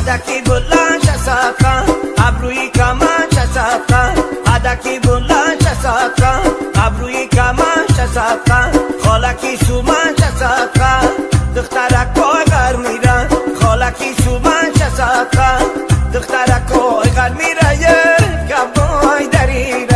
هدکی بلند شسافا ابروی کمان شسافا هدکی بلند شسافا ابروی کمان شسافا خالکی سومن شسافا دخترک کوی غر میرن خالکی سومن شسافا دخترک کوی غر میره کبای دریره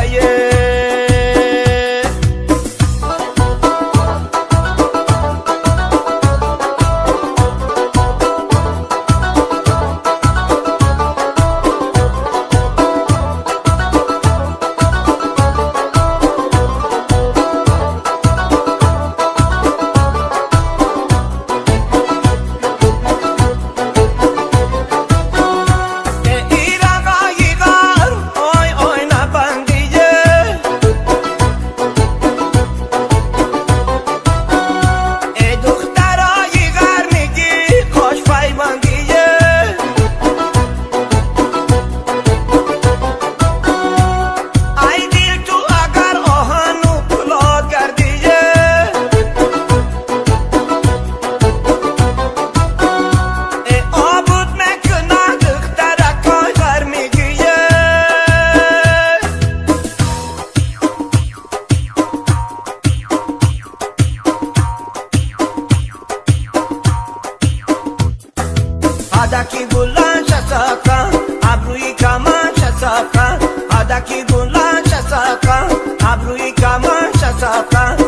هدکی بلند شسافا ابروی کمان شسافا هدکی بلند شسافا ابروی کمان شسافا